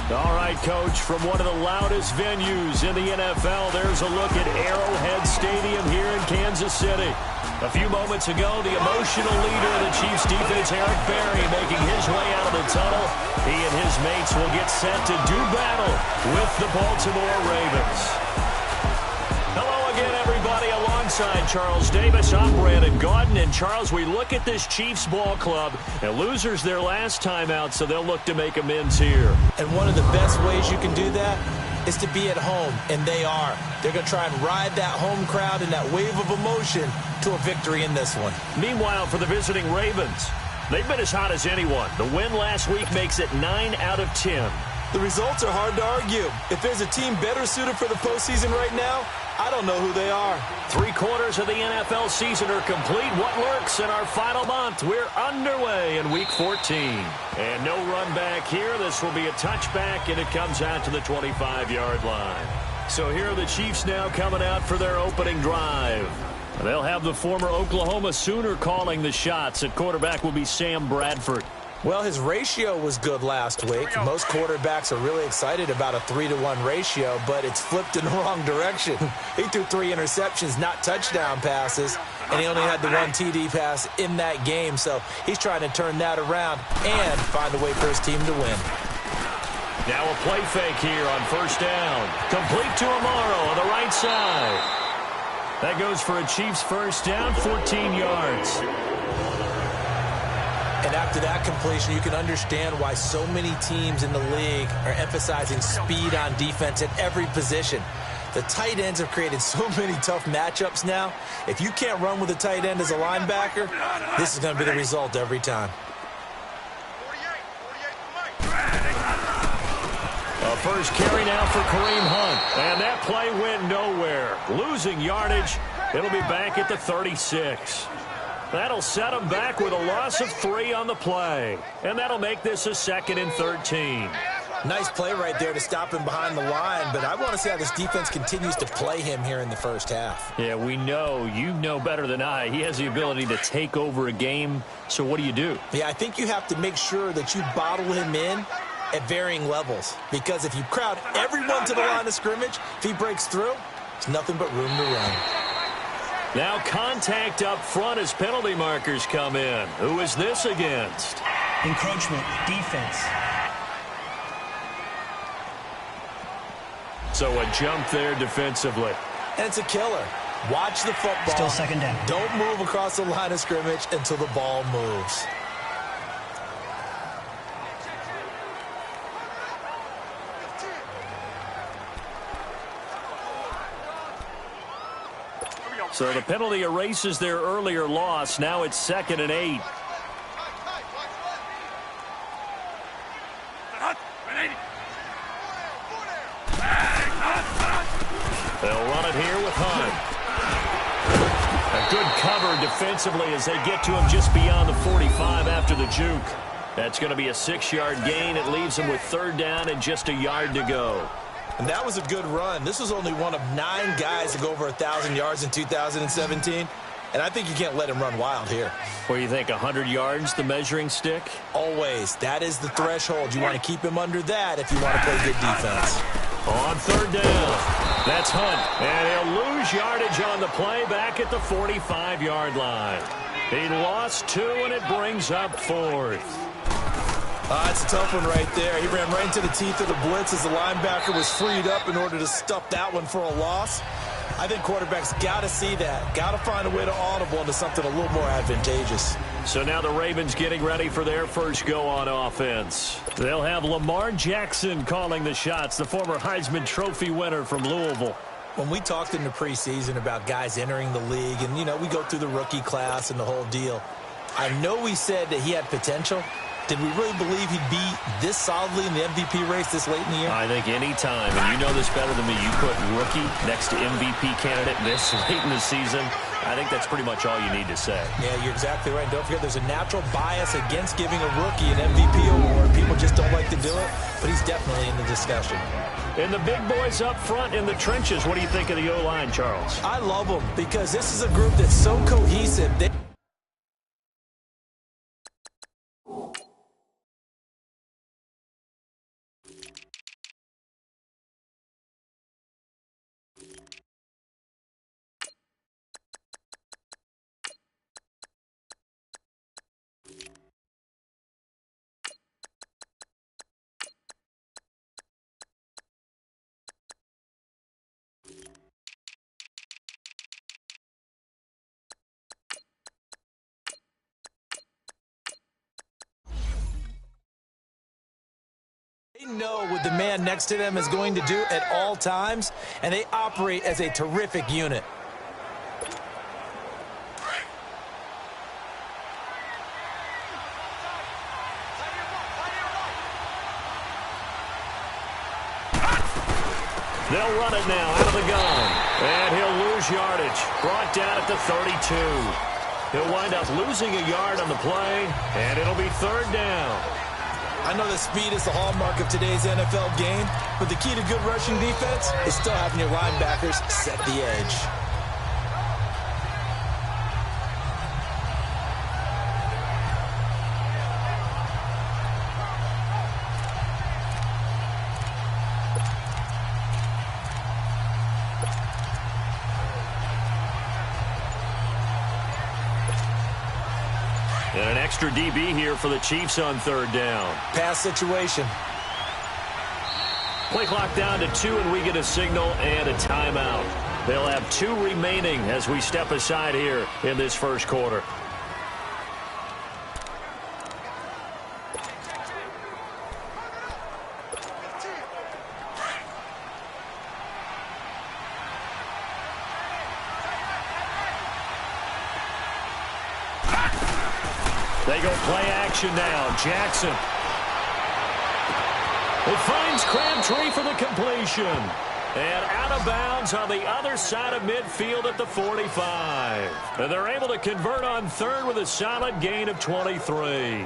All right, Coach, from one of the loudest venues in the NFL, there's a look at Arrowhead Stadium here in Kansas City. A few moments ago, the emotional leader of the Chiefs defense, Eric Berry, making his way out of the tunnel. He and his mates will get set to do battle with the Baltimore Ravens. Hello again, everybody. Alongside Charles Davis, I'm Brandon Gaudin. And Charles, we look at this Chiefs ball club, and losers their last time out, so they'll look to make amends here. And one of the best ways you can do that is to be at home, and they are. They're going to try and ride that home crowd and that wave of emotion to a victory in this one. Meanwhile, for the visiting Ravens, they've been as hot as anyone. The win last week makes it 9 out of 10. The results are hard to argue. If there's a team better suited for the postseason right now, I don't know who they are. 3/4 of the NFL season are complete. What lurks in our final month? We're underway in Week 14. And no run back here. This will be a touchback, and it comes out to the 25-yard line. So here are the Chiefs now coming out for their opening drive. They'll have the former Oklahoma Sooner calling the shots. At quarterback will be Sam Bradford. Well, his ratio was good last week. Most quarterbacks are really excited about a 3-to-1 ratio, but it's flipped in the wrong direction. He threw 3 interceptions, not touchdown passes, and he only had the 1 TD pass in that game. So he's trying to turn that around and find a way for his team to win. Now a play fake here on first down. Complete to Amaro on the right side. That goes for a Chiefs first down, 14 yards. And after that completion, you can understand why so many teams in the league are emphasizing speed on defense at every position. The tight ends have created so many tough matchups now. If you can't run with a tight end as a linebacker, this is going to be the result every time. A first carry now for Kareem Hunt. And that play went nowhere. Losing yardage. It'll be back at the 36. That'll set him back with a loss of 3 on the play. And that'll make this a 2nd and 13. Nice play right there to stop him behind the line, but I want to see how this defense continues to play him here in the first half. Yeah, we know. You know better than I. He has the ability to take over a game. So what do you do? Yeah, I think you have to make sure that you bottle him in at varying levels. Because if you crowd everyone to the line of scrimmage, if he breaks through, it's nothing but room to run. Now contact up front as penalty markers come in. Who is this against? Encroachment, defense. So a jump there defensively. And it's a killer. Watch the football. Still second down. Don't move across the line of scrimmage until the ball moves. So the penalty erases their earlier loss. Now it's 2nd and 8. They'll run it here with Hunt. A good cover defensively as they get to him just beyond the 45 after the juke. That's going to be a 6-yard gain. It leaves them with 3rd down and just a yard to go. And that was a good run. This was only one of 9 guys to go over 1,000 yards in 2017. And I think you can't let him run wild here. What do you think, 100 yards, the measuring stick? Always. That is the threshold. You want to keep him under that if you want to play good defense. On 3rd down, that's Hunt. And he'll lose yardage on the play back at the 45-yard line. He lost 2, and it brings up 4th. That's a tough one right there. He ran right into the teeth of the blitz as the linebacker was freed up in order to stuff that one for a loss. I think quarterbacks got to see that. Got to find a way to audible into something a little more advantageous. So now the Ravens getting ready for their first go on offense. They'll have Lamar Jackson calling the shots, the former Heisman Trophy winner from Louisville. When we talked in the preseason about guys entering the league, and, you know, we go through the rookie class and the whole deal, I know we said that he had potential. Did we really believe he'd be this solidly in the MVP race this late in the year? I think any time, and you know this better than me, you put rookie next to MVP candidate this late in the season, I think that's pretty much all you need to say. Yeah, you're exactly right. Don't forget, there's a natural bias against giving a rookie an MVP award. People just don't like to do it, but he's definitely in the discussion. And the big boys up front in the trenches, what do you think of the O-line, Charles? I love them because this is a group that's so cohesive. know what the man next to them is going to do at all times, and they operate as a terrific unit. They'll run it now out of the gun. And he'll lose yardage. Brought down at the 32. He'll wind up losing a yard on the play, and it'll be third down. I know that speed is the hallmark of today's NFL game, but the key to good rushing defense is still having your linebackers set the edge. And an extra DB here for the Chiefs on third down. Pass situation. Play clock down to 2, and we get a signal and a timeout. They'll have 2 remaining as we step aside here in this first quarter. They go play action now. Jackson. It finds Crabtree for the completion. And out of bounds on the other side of midfield at the 45. And they're able to convert on third with a solid gain of 23.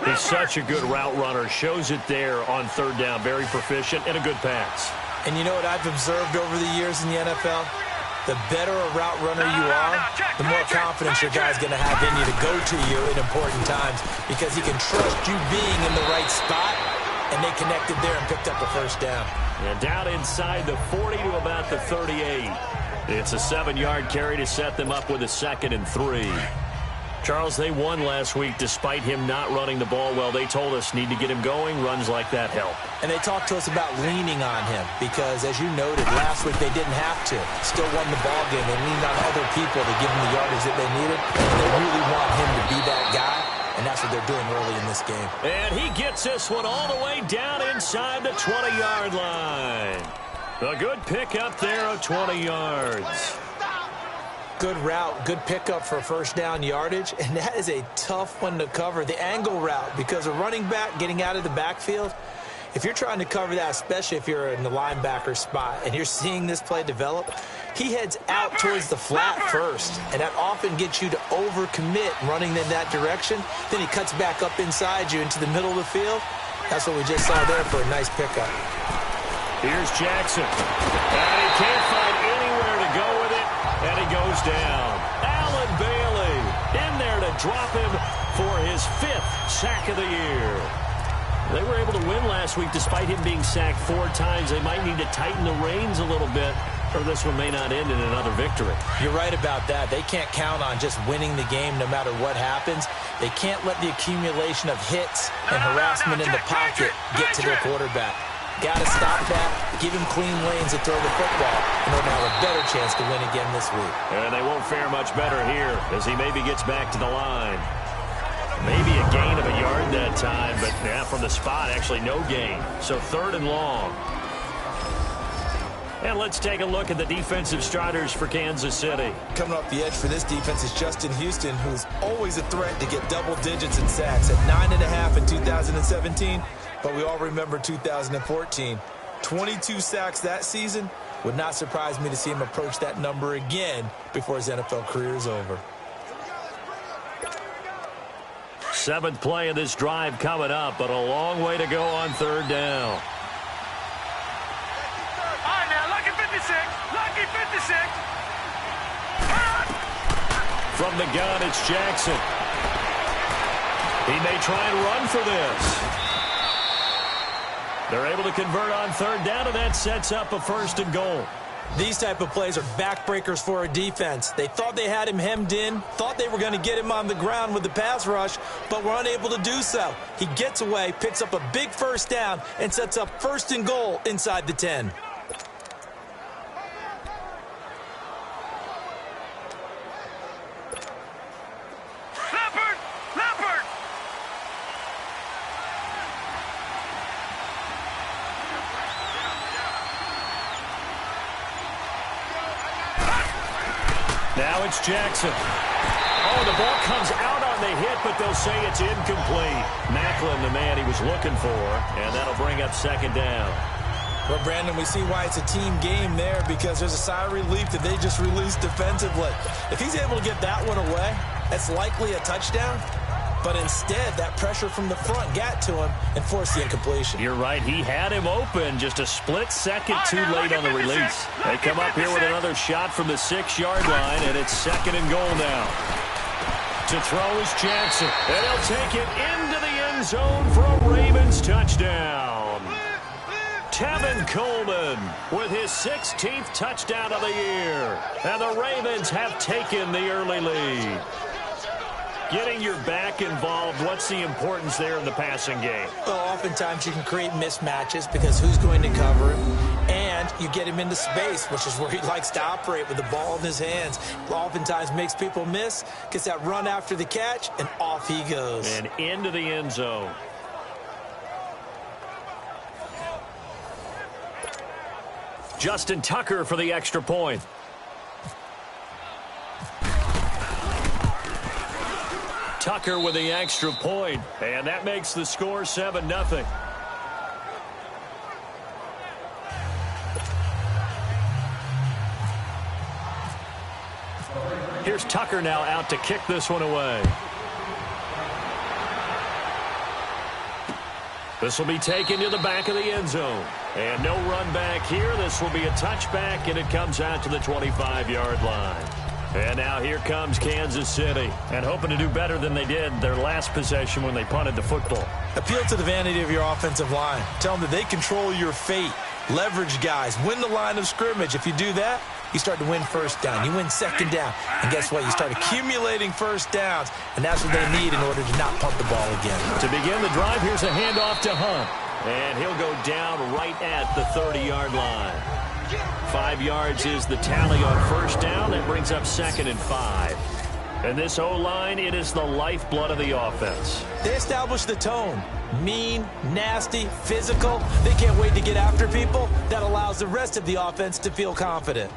He's such a good route runner. Shows it there on third down. Very proficient and a good pass. And you know what I've observed over the years in the NFL? The better a route runner you are, the more confidence your guy's going to have in you to go to you in important times because he can trust you being in the right spot, and they connected there and picked up a first down. And down inside the 40 to about the 38. It's a 7-yard carry to set them up with a 2nd and 3. Charles, they won last week despite him not running the ball well. They told us need to get him going. Runs like that help. And they talked to us about leaning on him because, as you noted, last week they didn't have to. Still won the ball game. They leaned on other people to give them the yardage that they needed. And they really want him to be that guy, and that's what they're doing early in this game. And he gets this one all the way down inside the 20-yard line. A good pickup there of 20 yards. Good route, good pickup for first down yardage, and that is a tough one to cover, the angle route, because a running back getting out of the backfield, if you're trying to cover that, especially if you're in the linebacker spot and you're seeing this play develop, he heads out towards the flat first, and that often gets you to overcommit running in that direction. Then he cuts back up inside you into the middle of the field. That's what we just saw there for a nice pickup. Here's Jackson, and he can't find anywhere to go with it. And he goes down. Allen Bailey in there to drop him for his 5th sack of the year. They were able to win last week despite him being sacked 4 times. They might need to tighten the reins a little bit, or this one may not end in another victory. You're right about that. They can't count on just winning the game no matter what happens. They can't let the accumulation of hits and harassment in the pocket get to their quarterback. Got to stop that, give him clean lanes to throw the football in order to have a better chance to win again this week. And they won't fare much better here as he maybe gets back to the line. Maybe a gain of a yard that time, but yeah, from the spot, actually no gain. So 3rd and long. And let's take a look at the defensive starters for Kansas City. Coming off the edge for this defense is Justin Houston, who's always a threat to get double digits in sacks at 9.5 in 2017. But we all remember 2014. 22 sacks that season. Would not surprise me to see him approach that number again before his NFL career is over. 7th play of this drive coming up, but a long way to go on 3rd down. All right, now, lucky 56. Lucky 56. From the gun, it's Jackson. He may try and run for this. They're able to convert on 3rd down, and that sets up a 1st and goal. These type of plays are backbreakers for a defense. They thought they had him hemmed in, thought they were going to get him on the ground with the pass rush, but were unable to do so. He gets away, picks up a big 1st down, and sets up 1st and goal inside the 10. Now it's Jackson. Oh, the ball comes out on the hit, but they'll say it's incomplete. Macklin, the man he was looking for, and that'll bring up second down. Well, Brandon, we see why it's a team game there, because there's a sigh of relief that they just released defensively. If he's able to get that one away, that's likely a touchdown. But instead, that pressure from the front got to him and forced the incompletion. You're right. He had him open just a split second too late on the release. They come up here with another shot from the 6-yard line, and it's second and goal now. To throw is Jackson, and he'll take it into the end zone for a Ravens touchdown. Tevin Coleman with his 16th touchdown of the year. And the Ravens have taken the early lead. Getting your back involved, what's the importance there in the passing game? Well, oftentimes you can create mismatches because who's going to cover him? And you get him into space, which is where he likes to operate with the ball in his hands. Oftentimes makes people miss, gets that run after the catch, and off he goes. And into the end zone. Justin Tucker for the extra point. Tucker with the extra point, and that makes the score 7-0. Here's Tucker now out to kick this one away. This will be taken to the back of the end zone. And no run back here. This will be a touchback, and it comes out to the 25-yard line. And now here comes Kansas City, and hoping to do better than they did their last possession when they punted the football. Appeal to the vanity of your offensive line. Tell them that they control your fate. Leverage guys. Win the line of scrimmage. If you do that, you start to win first down. You win second down. And guess what? You start accumulating first downs, and that's what they need in order to not punt the ball again. To begin the drive, here's a handoff to Hunt. And he'll go down right at the 30-yard line. 5 yards is the tally on first down. That brings up 2nd and 5. And this O-line, it is the lifeblood of the offense. They establish the tone. Mean, nasty, physical. They can't wait to get after people. That allows the rest of the offense to feel confident.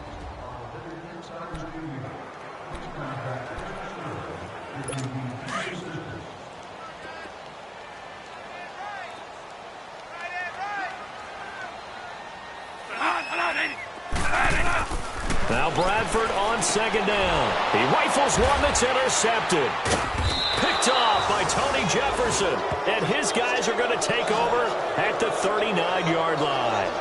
Now Bradford on second down. He rifles one that's intercepted. Picked off by Tony Jefferson. And his guys are going to take over at the 39-yard line.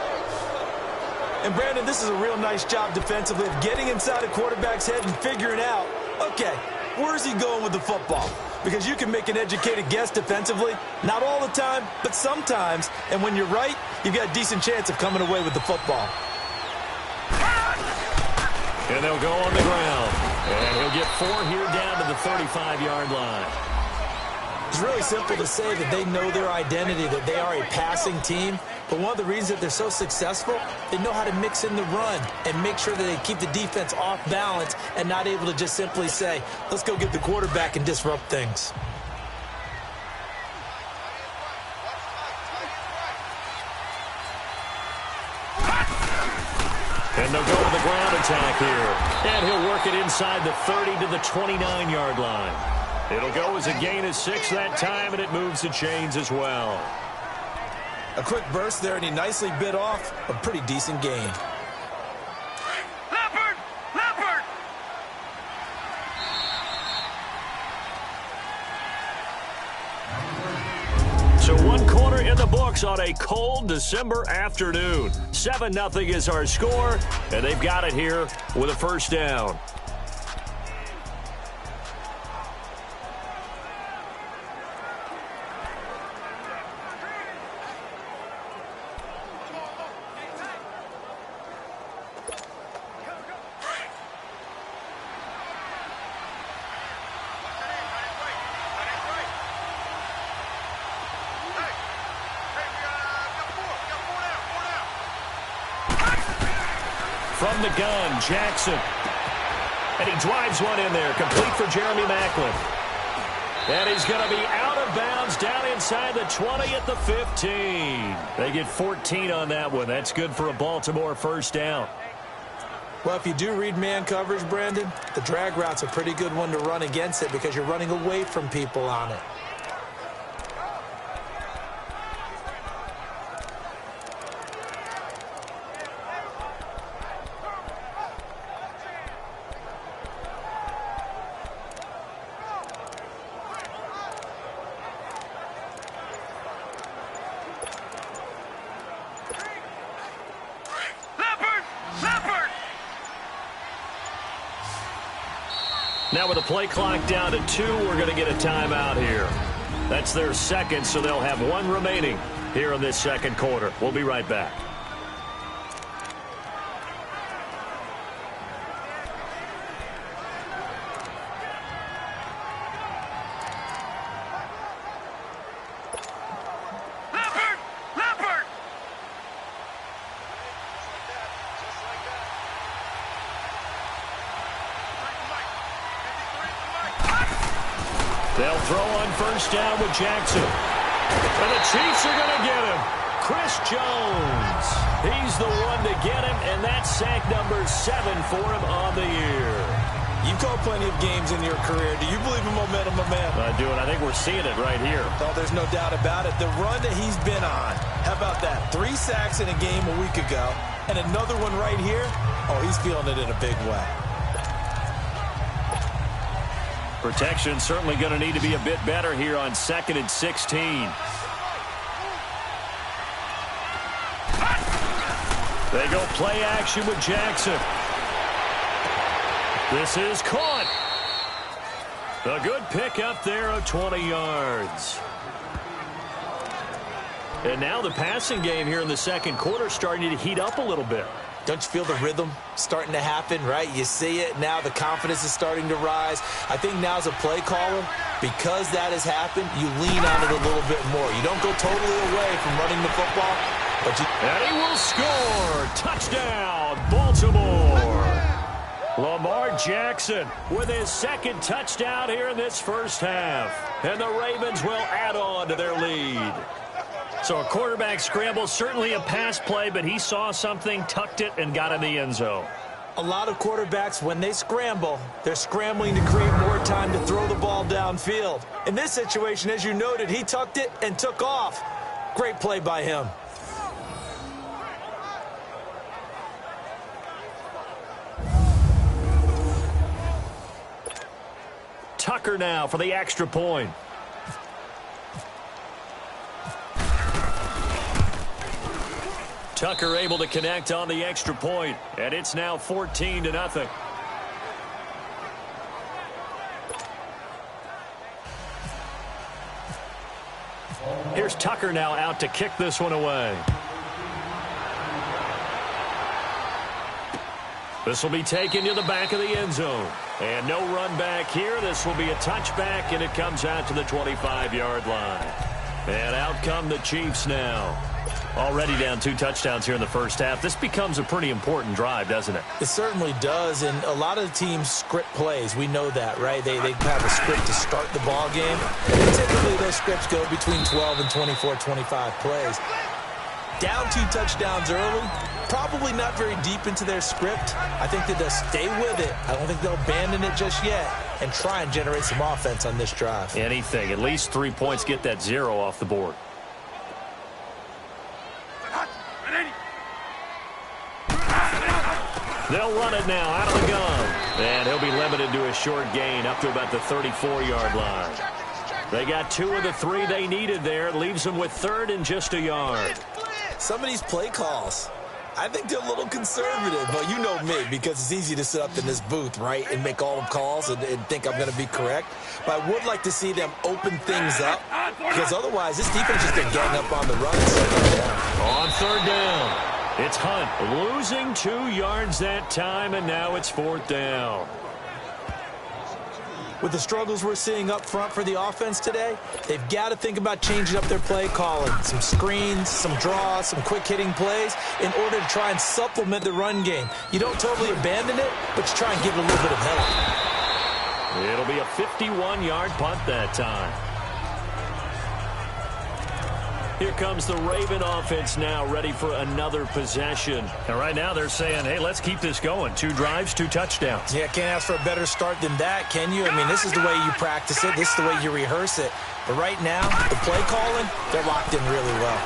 And Brandon, this is a real nice job defensively of getting inside a quarterback's head and figuring out, okay, where's he going with the football? Because you can make an educated guess defensively, not all the time, but sometimes. And when you're right, you've got a decent chance of coming away with the football. And they'll go on the ground. And he'll get 4 here down to the 35-yard line. It's really simple to say that they know their identity, that they are a passing team. But one of the reasons that they're so successful, they know how to mix in the run and make sure that they keep the defense off balance and not able to just simply say, let's go get the quarterback and disrupt things. And they'll go to the ground attack here. And he'll work it inside the 30 to the 29-yard line. It'll go as a gain of 6 that time, and it moves the chains as well. A quick burst there, and he nicely bit off a pretty decent gain. Leopard! Leopard! So 1 quarter in the books on a cold December afternoon. 7-0 is our score, and they've got it here with a first down. From the gun, Jackson. And he drives one in there, complete for Jeremy Macklin. And he's going to be out of bounds down inside the 20 at the 15. They get 14 on that one. That's good for a Baltimore first down. Well, if you do read man coverage, Brandon, the drag route's a pretty good one to run against it because you're running away from people on it. Now with the play clock down to 2, we're going to get a timeout here. That's their second, so they'll have one remaining here in this second quarter. We'll be right back. They'll throw on first down with Jackson. And the Chiefs are going to get him. Chris Jones. He's the one to get him, and that's sack number 7 for him on the year. You've called plenty of games in your career. Do you believe in momentum, my man? I do, and I think we're seeing it right here. Oh, there's no doubt about it. The run that he's been on. How about that? 3 sacks in a game a week ago, and another one right here. Oh, he's feeling it in a big way. Protection certainly going to need to be a bit better here on 2nd and 16. They go play action with Jackson. This is caught. A good pick up there of 20 yards. And now the passing game here in the second quarter starting to heat up a little bit. Don't you feel the rhythm starting to happen, right? You see it. Now the confidence is starting to rise. I think now as a play caller, because that has happened, you lean on it a little bit more. You don't go totally away from running the football. But and he will score. Touchdown, Baltimore. Lamar Jackson with his second touchdown here in this first half. And the Ravens will add on to their lead. So a quarterback scramble, certainly a pass play, but he saw something, tucked it, and got in the end zone. A lot of quarterbacks, when they scramble, they're scrambling to create more time to throw the ball downfield. In this situation, as you noted, he tucked it and took off. Great play by him. Tucker now for the extra point. Tucker able to connect on the extra point, and it's now 14-0. Here's Tucker now out to kick this one away. This will be taken to the back of the end zone. And no run back here. This will be a touchback, and it comes out to the 25-yard line. And out come the Chiefs now. Already down 2 touchdowns here in the first half. This becomes a pretty important drive, doesn't it? It certainly does, and a lot of the teams script plays. We know that, right? They have a script to start the ball game. And typically those scripts go between 12 and 24, 25 plays. Down 2 touchdowns early, probably not very deep into their script. I think that they'll stay with it. I don't think they'll abandon it just yet and try and generate some offense on this drive. Anything. At least 3 points, get that 0 off the board. They'll run it now out of the gun. And he'll be limited to a short gain up to about the 34-yard line. They got 2 of the 3 they needed there. It leaves them with 3rd and just a yard. Some of these play calls, I think they're a little conservative. But you know me, because it's easy to sit up in this booth, right, and make all the calls and think I'm going to be correct. But I would like to see them open things up, because otherwise this defense is going to gang up on the run and settle down. On 3rd down. It's Hunt losing 2 yards that time, and now it's 4th down. With the struggles we're seeing up front for the offense today, they've got to think about changing up their play calling. Some screens, some draws, some quick-hitting plays in order to try and supplement the run game. You don't totally abandon it, but you try and give it a little bit of help. It'll be a 51-yard punt that time. Here comes the Raven offense now, ready for another possession. And right now they're saying, hey, let's keep this going. 2 drives, 2 touchdowns. Yeah, can't ask for a better start than that, can you? I mean, this is the way you practice it. This is the way you rehearse it. But right now, the play calling, they're locked in really well.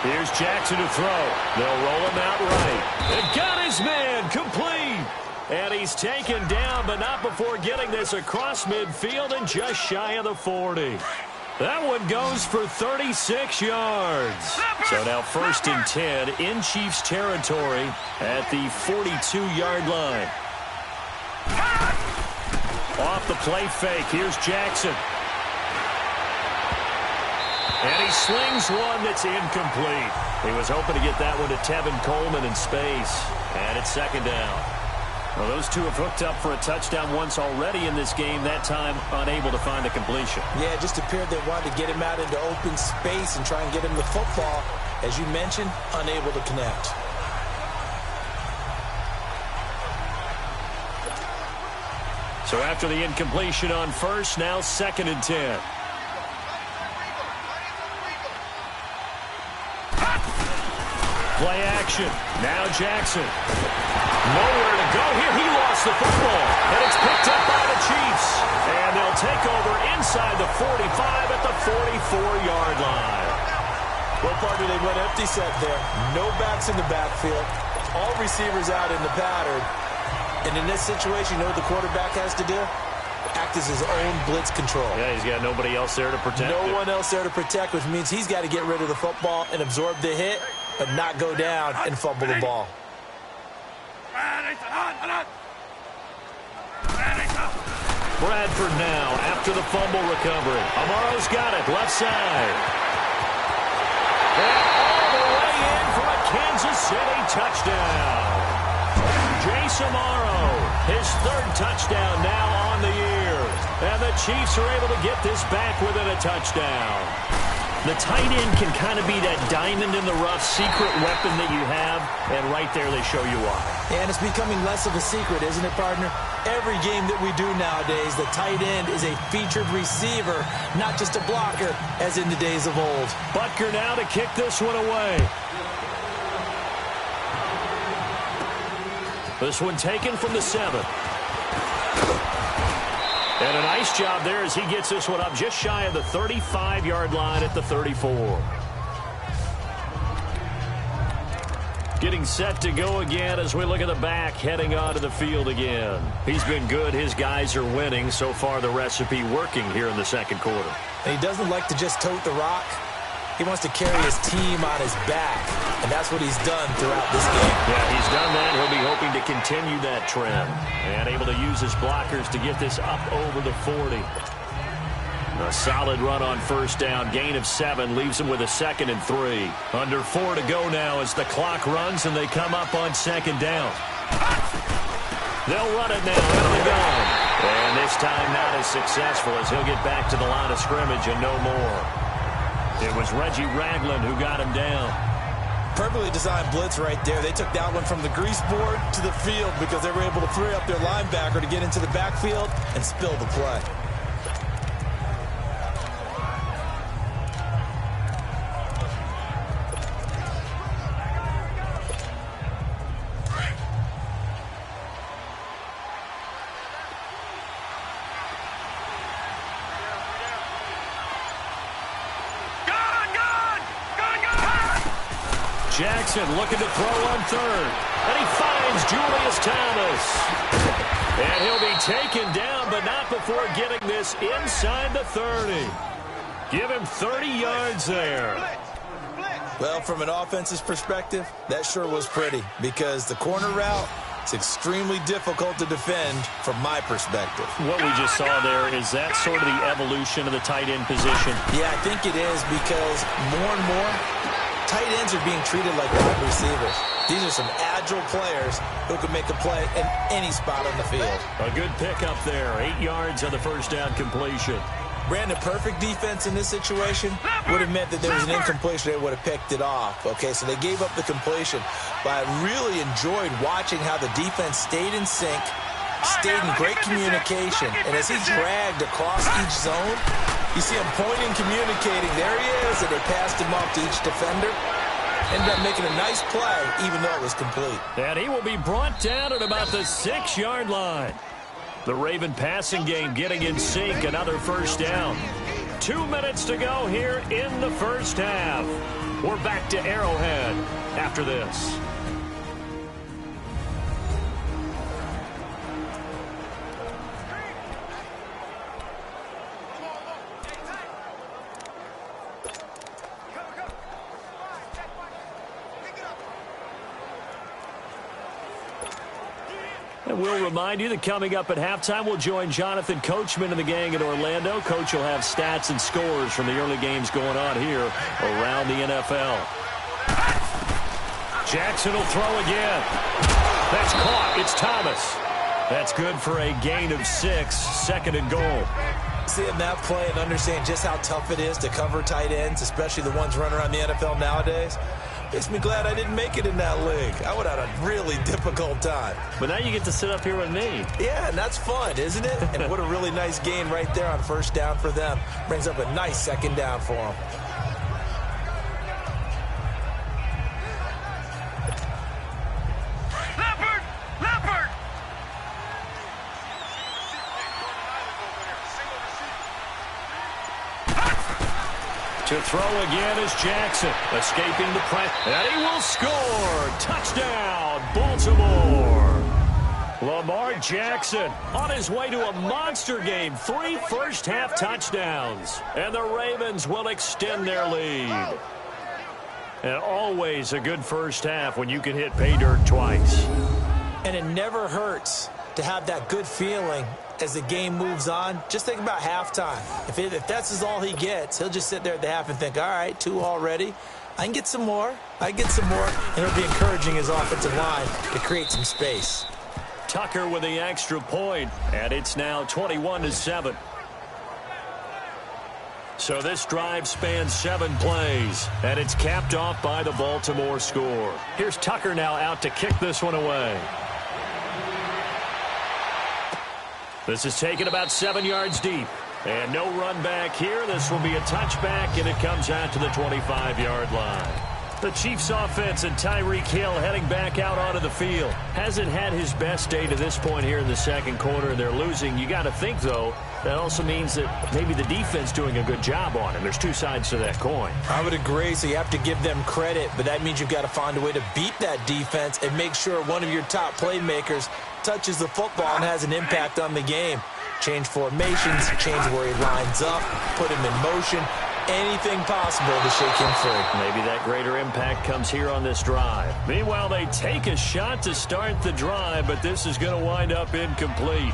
Here's Jackson to throw. They'll roll him out right. And got his man complete. And he's taken down, but not before getting this across midfield and just shy of the 40. That one goes for 36 yards. So now 1st and 10 in Chiefs territory at the 42-yard line. Off the play fake, here's Jackson. And he slings one that's incomplete. He was hoping to get that one to Tevin Coleman in space. And it's 2nd down. Well, those two have hooked up for a touchdown once already in this game, that time unable to find a completion. Yeah, it just appeared they wanted to get him out into open space and try and get him the football. As you mentioned, unable to connect. So after the incompletion on 1st, now 2nd and 10. Play action. Now Jackson. Nowhere to go here. He lost the football. And it's picked up by the Chiefs. And they'll take over inside the 45 at the 44-yard line. Well, partner, they went empty set there. No backs in the backfield. All receivers out in the pattern. And in this situation, you know what the quarterback has to do? Act as his own blitz control. Yeah, he's got nobody else there to protect. No one else there to protect, which means he's got to get rid of the football and absorb the hit, but not go down and fumble the ball. Bradford now after the fumble recovery. Amaro's got it, left side. And all the way in for a Kansas City touchdown. Jace Amaro, his 3rd touchdown now on the year. And the Chiefs are able to get this back within a touchdown. The tight end can kind of be that diamond in the rough secret weapon that you have, and right there they show you why. And it's becoming less of a secret, isn't it, partner? Every game that we do nowadays, the tight end is a featured receiver, not just a blocker, as in the days of old. Butker now to kick this one away. This one taken from the 7. And a nice job there as he gets this one up just shy of the 35-yard line at the 34. Getting set to go again as we look at the back heading onto the field again. He's been good. His guys are winning. So far, the recipe working here in the 2nd quarter. And he doesn't like to just tote the rock. He wants to carry his team on his back, and that's what he's done throughout this game. Yeah, he's done that. He'll be hoping to continue that trend and able to use his blockers to get this up over the 40. A solid run on 1st down. Gain of 7 leaves him with a 2nd and 3. Under 4 to go now as the clock runs and they come up on 2nd down. They'll run it now out of the gun. And this time not as successful as he'll get back to the line of scrimmage and no more. It was Reggie Ragland who got him down. Perfectly designed blitz right there. They took that one from the grease board to the field because they were able to free up their linebacker to get into the backfield and spill the play. Jackson looking to throw on 3rd. And he finds Julius Thomas. And he'll be taken down, but not before getting this inside the 30. Give him 30 yards there. Well, from an offense's perspective, that sure was pretty because the corner route is extremely difficult to defend from my perspective. What we just saw there, is that sort of the evolution of the tight end position? Yeah, I think it is because more and more, tight ends are being treated like wide receivers. These are some agile players who can make a play in any spot on the field. A good pickup there. 8 yards on the 1st down completion. Brandon, perfect defense in this situation would have meant that there was an incompletion. They would have picked it off. Okay, so they gave up the completion. But I really enjoyed watching how the defense stayed in sync, stayed in great communication. And as he dragged across each zone, You see him pointing, communicating. There he is, and they passed him off to each defender. Ended up making a nice play, even though it was complete. And he will be brought down at about the 6-yard line. The Raven passing game getting in sync, another first down. 2 minutes to go here in the first half. We're back to Arrowhead after this. And we'll remind you that coming up at halftime, we'll join Jonathan Coachman and the gang in Orlando. Coach will have stats and scores from the early games going on here around the NFL. Jackson will throw again. That's caught. It's Thomas. That's good for a gain of 6, second and goal. Seeing that play and understand just how tough it is to cover tight ends, especially the ones running around the NFL nowadays, makes me glad I didn't make it in that league. I would have had a really difficult time. But now you get to sit up here with me. Yeah, and that's fun, isn't it? And what a really nice gain right there on first down for them. Brings up a nice second down for them. To throw again is Jackson, escaping the press, and he will score. Touchdown, Baltimore. Lamar Jackson on his way to a monster game. 3 first-half touchdowns, and the Ravens will extend their lead. And always a good first half when you can hit pay dirt twice. And it never hurts to have that good feeling as the game moves on. Just think about halftime. If that's all he gets, he'll just sit there at the half and think, all right, 2 already. I can get some more. And it'll be encouraging his offensive line to create some space. Tucker with the extra point, and it's now 21-7. So this drive spans 7 plays, and it's capped off by the Baltimore score. Here's Tucker now out to kick this one away. This is taken about 7 yards deep. And no run back here. This will be a touchback, and it comes out to the 25-yard line. The Chiefs offense and Tyreek Hill heading back out onto the field. Hasn't had his best day to this point here in the second quarter, and they're losing. You got to think, though, that also means that maybe the defense doing a good job on him. There's 2 sides to that coin. I would agree, so you have to give them credit, but that means you've got to find a way to beat that defense and make sure one of your top playmakers touches the football and has an impact on the game. Change formations, change where he lines up, put him in motion, anything possible to shake him free. Maybe that greater impact comes here on this drive. Meanwhile, they take a shot to start the drive, but this is going to wind up incomplete.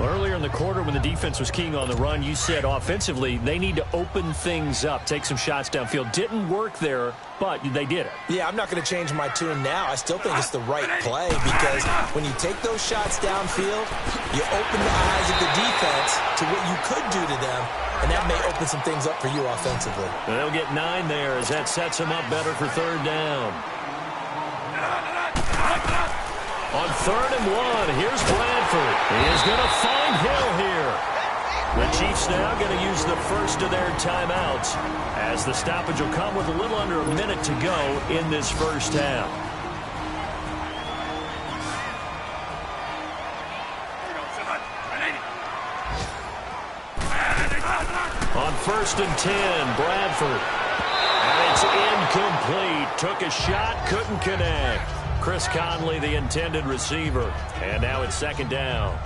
Earlier in the quarter when the defense was keying on the run, you said offensively they need to open things up, take some shots downfield. Didn't work there, but they did it. Yeah, I'm not going to change my tune now. I still think it's the right play because when you take those shots downfield, you open the eyes of the defense to what you could do to them, and that may open some things up for you offensively. And they'll get 9 there as that sets them up better for third down. On 3rd and 1, here's Bradford. He is going to find Hill here. The Chiefs now going to use the first of their timeouts as the stoppage will come with a little under a minute to go in this first half. On 1st and 10, Bradford. And it's incomplete. Took a shot, couldn't connect. Chris Conley, the intended receiver. And now it's 2nd down.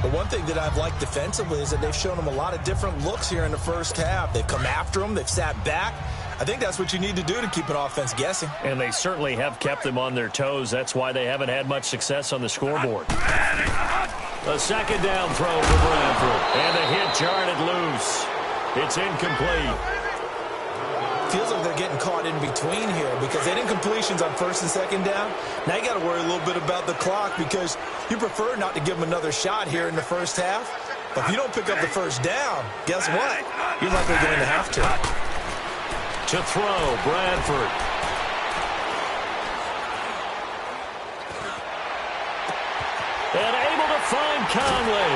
But one thing that I've liked defensively is that they've shown them a lot of different looks here in the first half. They've come after them. They've sat back. I think that's what you need to do to keep an offense guessing. And they certainly have kept them on their toes. That's why they haven't had much success on the scoreboard. A 2nd down throw for Bradford. And the hit jarred it loose. It's incomplete. Feels like they're getting caught in between here because they didn't completions on 1st and 2nd down. Now you got to worry a little bit about the clock because you prefer not to give them another shot here in the first half. But if you don't pick up the first down, guess what? You're likely going to have to. To throw, Bradford. And able to find Conley.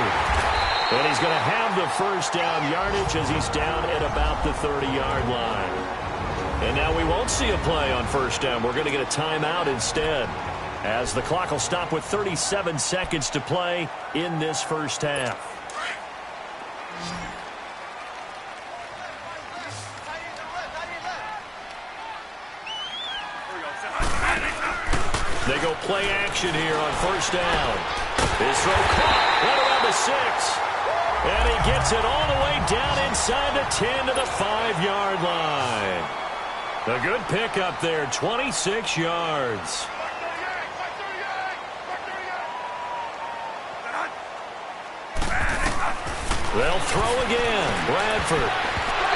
And he's going to have the first down yardage as he's down at about the 30-yard line. And now we won't see a play on first down. We're going to get a timeout instead, as the clock will stop with 37 seconds to play in this first half. They go play action here on first down. His throw caught, right around the 6. And he gets it all the way down inside the 10 to the 5-yard line. A good pickup there, 26 yards. They'll throw again, Bradford.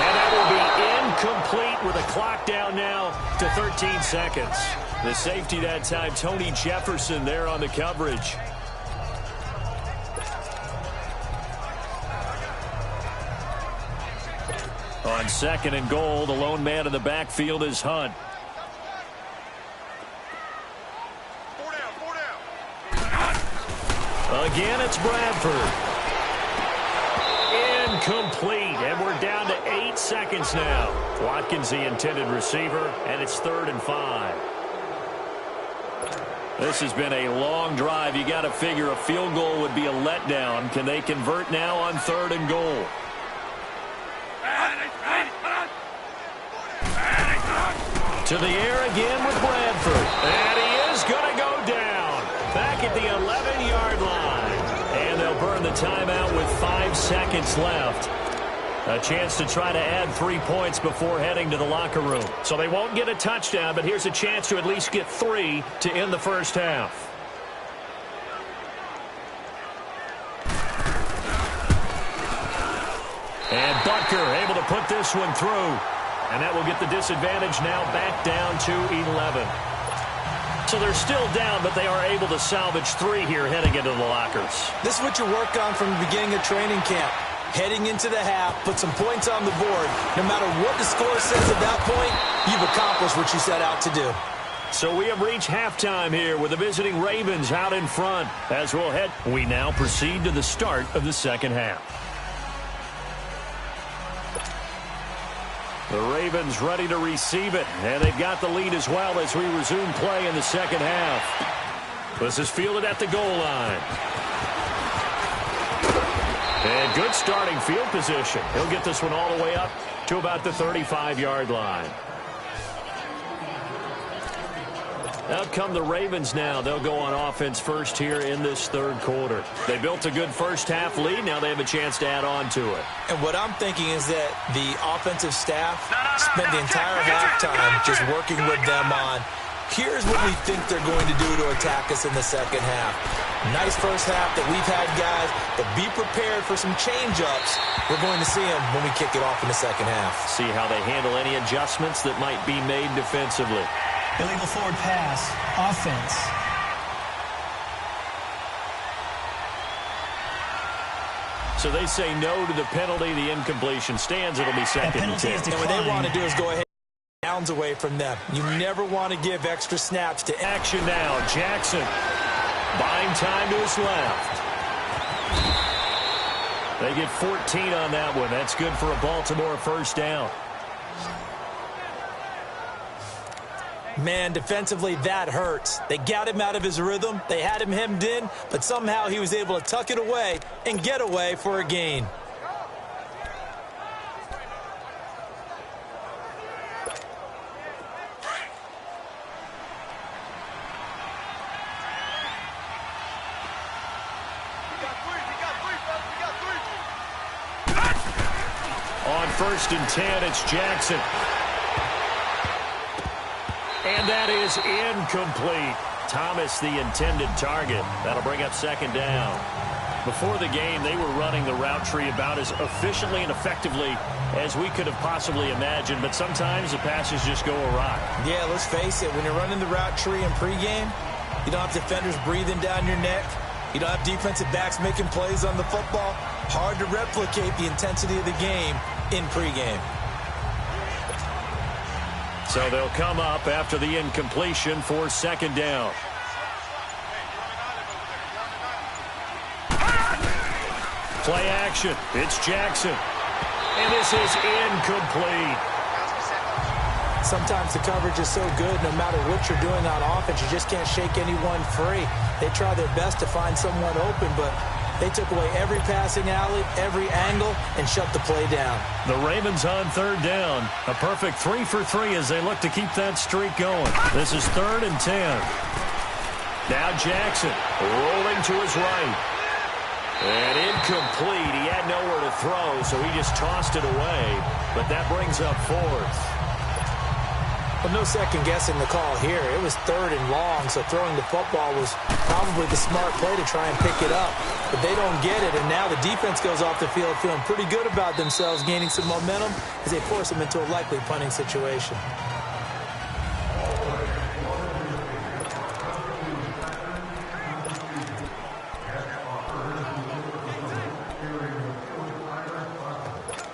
And that will be incomplete with a clock down now to 13 seconds. The safety that time, Tony Jefferson, there on the coverage. On second and goal, the lone man in the backfield is Hunt. Again, it's Bradford. Incomplete, and we're down to 8 seconds now. Watkins, the intended receiver, and it's 3rd and 5. This has been a long drive. You got to figure a field goal would be a letdown. Can they convert now on 3rd and goal? To the air again with Bradford. And he is going to go down. Back at the 11-yard line. And they'll burn the timeout with 5 seconds left. A chance to try to add 3 points before heading to the locker room. So they won't get a touchdown, but here's a chance to at least get 3 to end the first half. And Butker able to put this one through. And that will get the disadvantage now back down to 11. So they're still down, but they are able to salvage 3 here heading into the lockers. This is what you work on from the beginning of training camp. Heading into the half, put some points on the board. No matter what the score says at that point, you've accomplished what you set out to do. So we have reached halftime here with the visiting Ravens out in front. As we'll head, we now proceed to the start of the second half. The Ravens ready to receive it, and they've got the lead as well as we resume play in the second half. This is fielded at the goal line. And good starting field position. He'll get this one all the way up to about the 35-yard line. Out come the Ravens now. They'll go on offense first here in this third quarter. They built a good first-half lead. Now they have a chance to add on to it. And what I'm thinking is that the offensive staff spent the entire halftime just working with them on, here's what we think they're going to do to attack us in the second half. Nice first half that we've had, guys, but be prepared for some change-ups. We're going to see them when we kick it off in the second half. See how they handle any adjustments that might be made defensively. Illegal forward pass. Offense. So they say no to the penalty. The incompletion stands. It'll be second and 10. And what they want to do is go ahead and downs away from them. You never want to give extra snaps to action now. Jackson buying time to his left. They get 14 on that one. That's good for a Baltimore first down. Man, defensively, that hurts. They got him out of his rhythm. They had him hemmed in, but somehow he was able to tuck it away and get away for a gain. On 1st and 10, it's Jackson. And that is incomplete. Thomas, the intended target. That'll bring up second down. Before the game, they were running the route tree about as efficiently and effectively as we could have possibly imagined, but sometimes the passes just go awry. Yeah, let's face it. When you're running the route tree in pregame, you don't have defenders breathing down your neck. You don't have defensive backs making plays on the football. Hard to replicate the intensity of the game in pregame. So they'll come up after the incompletion for second down. Play action. It's Jackson. And this is incomplete. Sometimes the coverage is so good, no matter what you're doing on offense, you just can't shake anyone free. They try their best to find someone open, but they took away every passing alley, every angle, and shut the play down. The Ravens on third down. A perfect 3 for 3 as they look to keep that streak going. This is 3rd and 10. Now Jackson rolling to his right. And incomplete. He had nowhere to throw, so he just tossed it away. But that brings up 4th. Well, no second-guessing the call here. It was 3rd and long, so throwing the football was probably the smart play to try and pick it up. But they don't get it, and now the defense goes off the field feeling pretty good about themselves, gaining some momentum as they force them into a likely punting situation.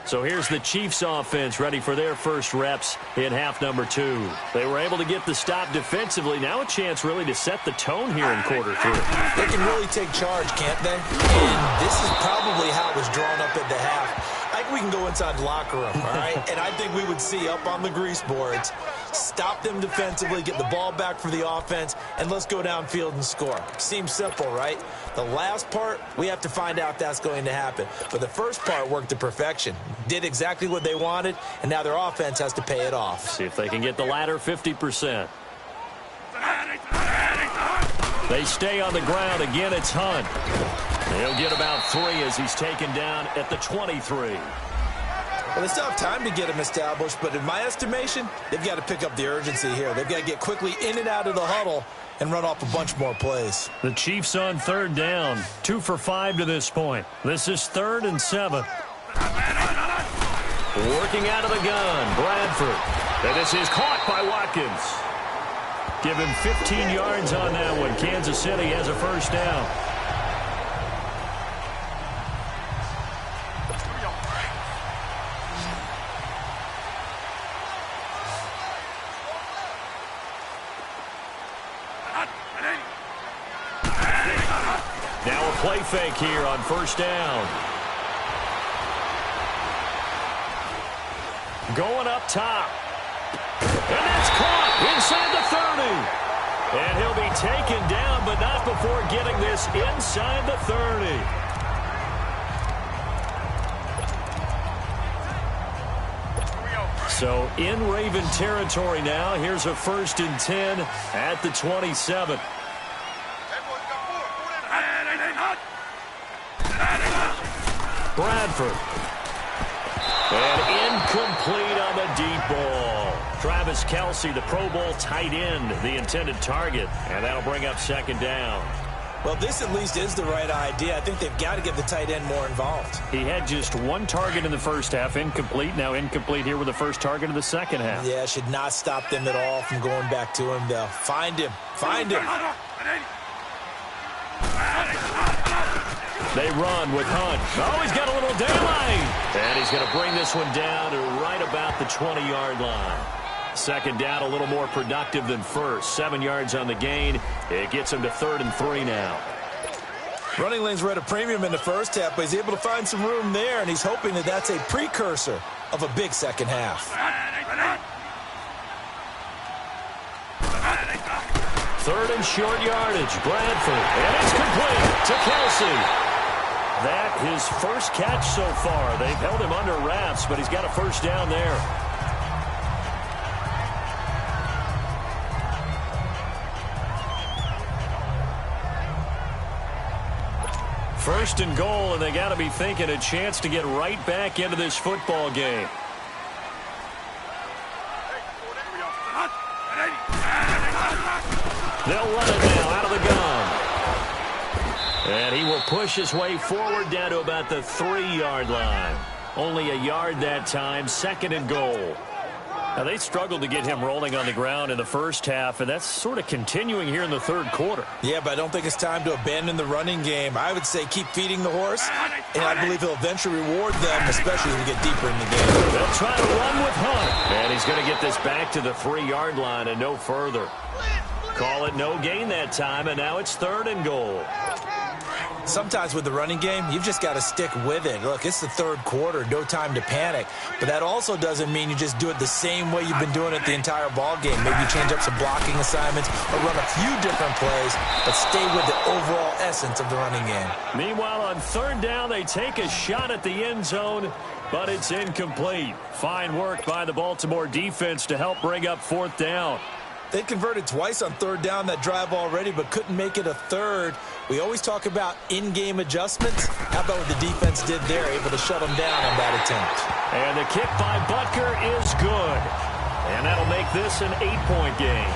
So here's the Chiefs offense ready for their first reps in half number 2. They were able to get the stop defensively. Now a chance really to set the tone here in quarter 3. They can really take charge, can't they? And this is probably how it was drawn up at the half. I think we can go inside the locker room, all right? And I think we would see up on the grease boards, stop them defensively, get the ball back for the offense, and let's go downfield and score. Seems simple, right? The last part, we have to find out if that's going to happen. But the first part worked to perfection. Did exactly what they wanted, and now their offense has to pay it off. See if they can get the latter 50%. They stay on the ground. Again, it's Hunt. He'll get about 3 as he's taken down at the 23. Well, they still have time to get him established, but in my estimation, they've got to pick up the urgency here. They've got to get quickly in and out of the huddle and run off a bunch more plays. The Chiefs on third down. 2 for 5 to this point. This is 3rd and 7. Working out of the gun, Bradford. And this is caught by Watkins. Give him 15 yards on that one. Kansas City has a first down. Now a play fake here on first down. Going up top. And that's caught inside the 30. And he'll be taken down, but not before getting this inside the 30. So in Raven territory now. Here's a 1st and 10 at the 27. Bradford. And incomplete on the deep ball. Travis Kelce, the Pro Bowl tight end, the intended target. And that'll bring up 2nd down. Well, this at least is the right idea. I think they've got to get the tight end more involved. He had just 1 target in the first half, incomplete. Now incomplete here with the first target of the second half. Yeah, should not stop them at all from going back to him. They'll find him. Find him. They run with Hunt. Oh, he's got a little daylight. And he's going to bring this one down to right about the 20-yard line. 2nd down, a little more productive than first. 7 yards on the gain. It gets him to 3rd and 3 now. Running lanes were at a premium in the first half, but he's able to find some room there, and he's hoping that that's a precursor of a big second half. 3rd and short yardage. Bradford. And it's complete to Kelce. That his first catch so far. They've held him under wraps, but he's got a first down there. First and goal, and they got to be thinking a chance to get right back into this football game. They'll run it now out of the gun. And he will push his way forward down to about the 3-yard line. Only a yard that time, 2nd and goal. Now, they struggled to get him rolling on the ground in the first half, and that's sort of continuing here in the 3rd quarter. Yeah, but I don't think it's time to abandon the running game. I would say keep feeding the horse, and I believe he'll eventually reward them, especially as we get deeper in the game. They'll try to run with Hunt. And he's going to get this back to the 3-yard line and no further. Call it no gain that time, and now it's 3rd and goal. Sometimes with the running game, you've just got to stick with it. Look, it's the third quarter, no time to panic. But that also doesn't mean you just do it the same way you've been doing it the entire ball game. Maybe you change up some blocking assignments or run a few different plays, but stay with the overall essence of the running game. Meanwhile, on third down, they take a shot at the end zone, but it's incomplete. Fine work by the Baltimore defense to help bring up fourth down. They converted twice on third down that drive already, but couldn't make it a third. We always talk about in-game adjustments. How about what the defense did there, able to shut them down on that attempt? And the kick by Butker is good. And that'll make this an 8-point game.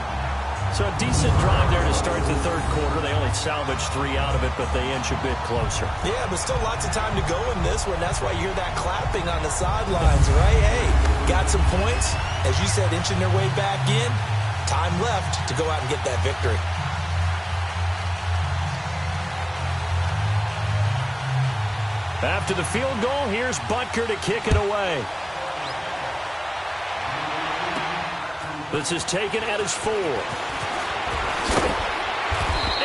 So a decent drive there to start the third quarter. They only salvaged 3 out of it, but they inch a bit closer. Yeah, but still lots of time to go in this one. That's why you hear that clapping on the sidelines, right? Hey, got some points. As you said, inching their way back in. Time left to go out and get that victory. After the field goal, here's Butker to kick it away. This is taken at his 4.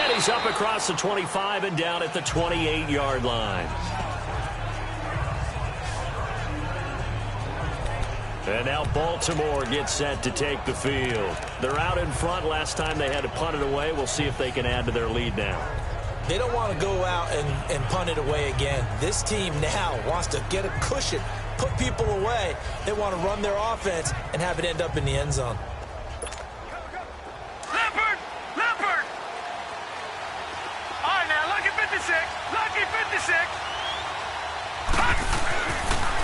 And he's up across the 25 and down at the 28-yard line. And now Baltimore gets set to take the field. They're out in front. Last time they had to punt it away. We'll see if they can add to their lead now. They don't want to go out and punt it away again. This team now wants to get a cushion, put people away. They want to run their offense and have it end up in the end zone. Leopard! Leopard! All right, now, lucky 56. Lucky 56.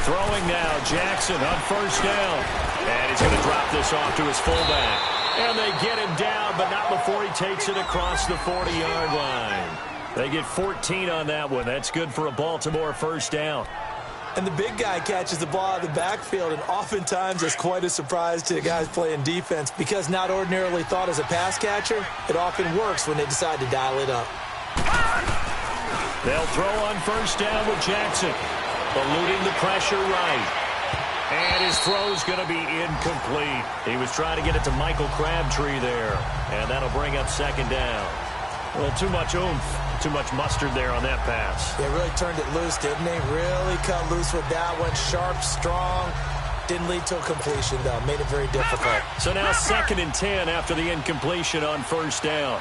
Throwing now, Jackson on first down. And he's going to drop this off to his fullback. And they get him down, but not before he takes it across the 40-yard line. They get 14 on that one. That's good for a Baltimore first down. And the big guy catches the ball out of the backfield, and oftentimes it's quite a surprise to the guys playing defense because not ordinarily thought as a pass catcher, it often works when they decide to dial it up. They'll throw on first down with Jackson. Eluding the pressure right. And his throw's going to be incomplete. He was trying to get it to Michael Crabtree there. And that'll bring up second down. Well, too much oomph, too much mustard there on that pass. They really turned it loose, didn't they? Really cut loose with that one. Sharp, strong. Didn't lead to a completion, though. Made it very difficult. So now 2nd and 10 after the incompletion on first down.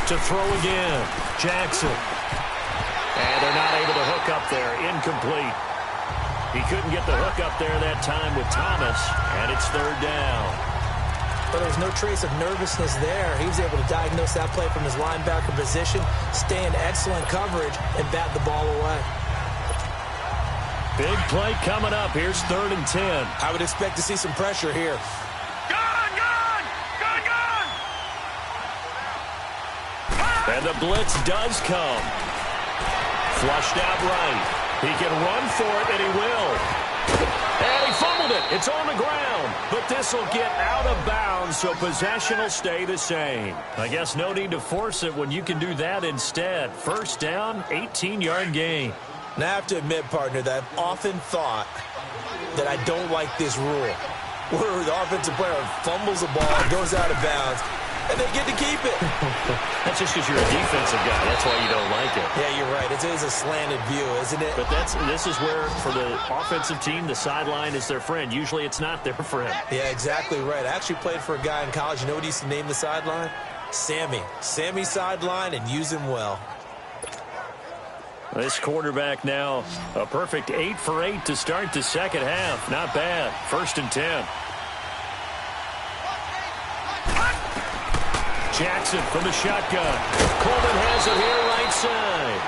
To throw again, Jackson. And they're not able to hook up there. Incomplete. He couldn't get the hook up there that time with Thomas, and it's third down. But there was no trace of nervousness there. He was able to diagnose that play from his linebacker position, stay in excellent coverage, and bat the ball away. Big play coming up. Here's 3rd and 10. I would expect to see some pressure here. And the blitz does come. Flushed out right. He can run for it, and he will. And he fumbled it. It's on the ground. But this will get out of bounds, so possession will stay the same. I guess no need to force it when you can do that instead. First down, 18-yard gain. Now, I have to admit, partner, that I've often thought that I don't like this rule, where the offensive player fumbles the ball, goes out of bounds, and they get to keep it. That's just because you're a defensive guy. That's why you don't like it. Yeah, you're right. It is a slanted view, isn't it? But this is where, for the offensive team, the sideline is their friend. Usually it's not their friend. Yeah, exactly right. I actually played for a guy in college. You know what he used to name the sideline? Sammy. Sammy sideline, and use him well. This quarterback now, a perfect 8 for 8 to start the second half. Not bad. 1st and 10. Jackson from the shotgun. Coleman has it here right side.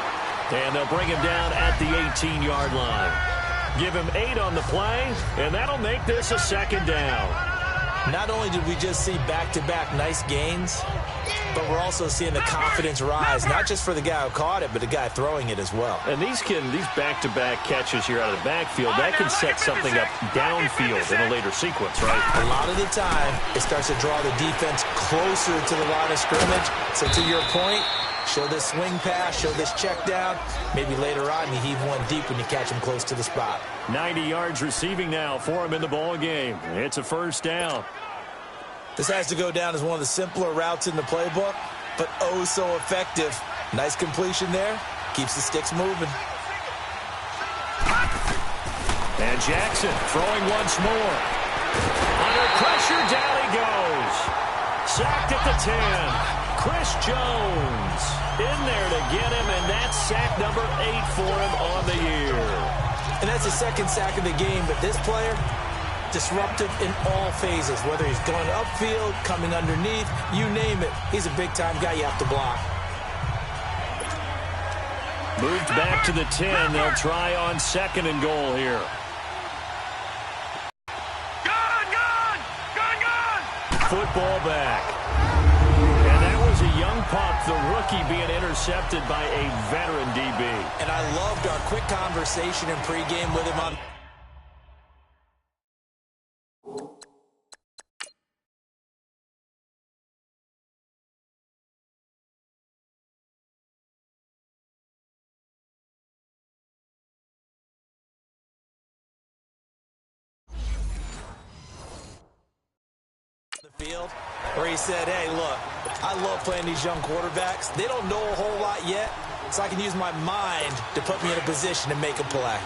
And they'll bring him down at the 18-yard line. Give him 8 on the play, and that'll make this a second down. Not only did we just see back-to-back nice gains, but we're also seeing the confidence rise, not just for the guy who caught it, but the guy throwing it as well. And these back-to-back catches here out of the backfield, that can set something up downfield in a later sequence, right? A lot of the time, it starts to draw the defense closer to the line of scrimmage. So to your point, show this swing pass, show this check down. Maybe later on you heave one deep when you catch him close to the spot. 90 yards receiving now for him in the ball game. It's a first down. This has to go down as one of the simpler routes in the playbook, but oh so effective. Nice completion there. Keeps the sticks moving. And Jackson throwing once more. Under pressure, down he goes. Sacked at the 10. Chris Jones in there to get him, and that's sack number 8 for him on the year. And that's his second sack of the game, but this player, disruptive in all phases, whether he's going upfield, coming underneath, you name it. He's a big-time guy you have to block. Moved back to the 10. They'll try on 2nd and goal here. Football back. And that was a young pup, the rookie being intercepted by a veteran DB. And I loved our quick conversation in pregame with him on the field, where he said, hey, look, I love playing these young quarterbacks. They don't know a whole lot yet, so I can use my mind to put me in a position to make a play.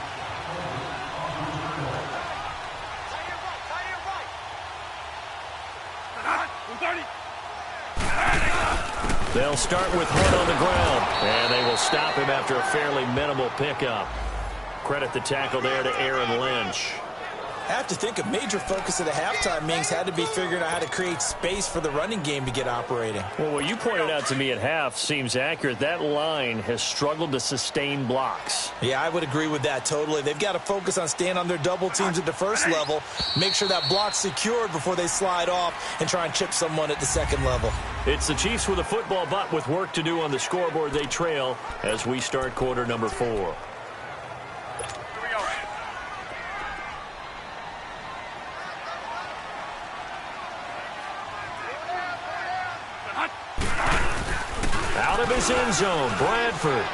They'll start with Hunt on the ground, and they will stop him after a fairly minimal pickup. Credit the tackle there to Aaron Lynch. I have to think a major focus of the halftime, Mings, had to be figuring out how to create space for the running game to get operating. Well, what you pointed out to me at half seems accurate. That line has struggled to sustain blocks. Yeah, I would agree with that totally. They've got to focus on staying on their double teams at the first level, make sure that block's secured before they slide off and try and chip someone at the second level. It's the Chiefs with a football butt with work to do on the scoreboard. They trail as we start quarter number 4. Out of his end zone, Bradford.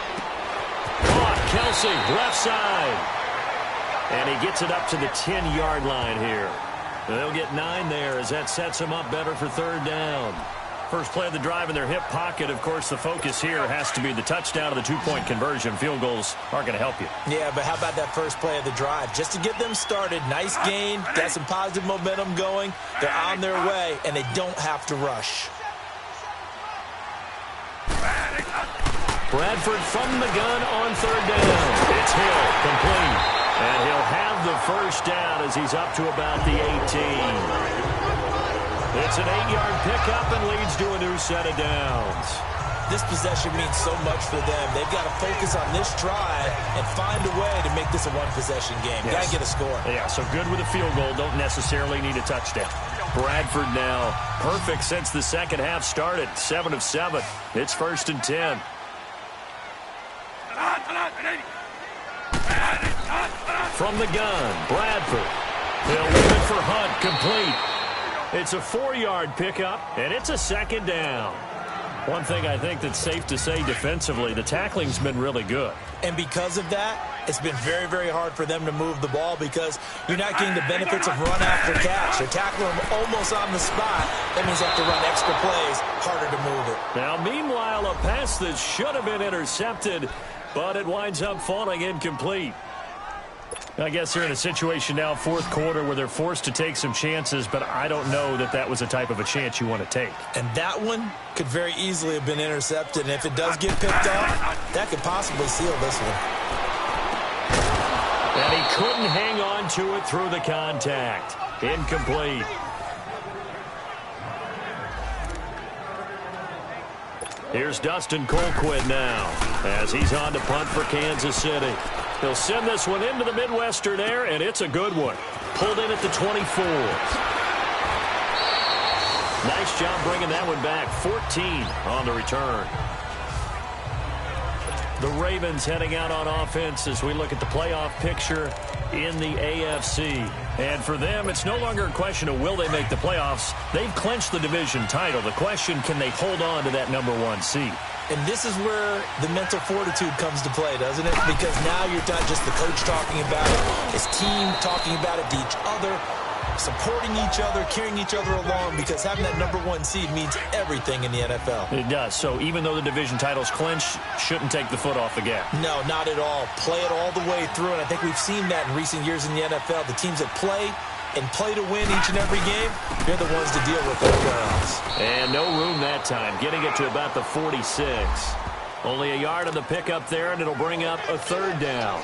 Caught, Kelsey, left side. And he gets it up to the 10-yard line here. They'll get 9 there as that sets him up better for 3rd down. First play of the drive in their hip pocket. Of course, the focus here has to be the touchdown of the 2-point conversion. Field goals aren't going to help you. Yeah, but how about that first play of the drive? Just to get them started, nice gain, got some positive momentum going. They're on their way, and they don't have to rush. Bradford from the gun on 3rd down. It's Hill, complete. And he'll have the first down as he's up to about the 18. It's an 8-yard pickup and leads to a new set of downs. This possession means so much for them. They've got to focus on this drive and find a way to make this a one-possession game. Yes. Got to get a score. Yeah, so good with a field goal. Don't necessarily need a touchdown. Bradford now perfect since the second half started. 7 of 7. It's 1st and 10. From the gun, Bradford. He'll leave it for Hunt, complete. It's a 4-yard pickup, and it's a 2nd down. One thing I think that's safe to say defensively, the tackling's been really good. And because of that, it's been very, very hard for them to move the ball because you're not getting the benefits of run after catch. They're tackling them almost on the spot. That means they have to run extra plays, harder to move it. Now, meanwhile, a pass that should have been intercepted, but it winds up falling incomplete. I guess they're in a situation now, 4th quarter, where they're forced to take some chances, but I don't know that that was the type of a chance you want to take. And that one could very easily have been intercepted. And if it does get picked off, that could possibly seal this one. And he couldn't hang on to it through the contact. Incomplete. Here's Dustin Colquitt now as he's on to punt for Kansas City. He'll send this one into the Midwestern air, and it's a good one. Pulled in at the 24. Nice job bringing that one back. 14 on the return. The Ravens heading out on offense as we look at the playoff picture in the AFC. And for them, it's no longer a question of will they make the playoffs. They've clinched the division title. The question, can they hold on to that #1 seed? And this is where the mental fortitude comes to play, doesn't it? Because now you're not just the coach talking about it, his team talking about it to each other. supporting each other, carrying each other along, because having that #1 seed means everything in the NFL. It does. So even though the division title's clinched, shouldn't take the foot off the gas. No, not at all. Play it all the way through, and I think we've seen that in recent years in the NFL. The teams that play and play to win each and every game, they're the ones to deal with in the playoffs. And no room that time, getting it to about the 46. Only a yard on the pickup there, and it'll bring up a 3rd down.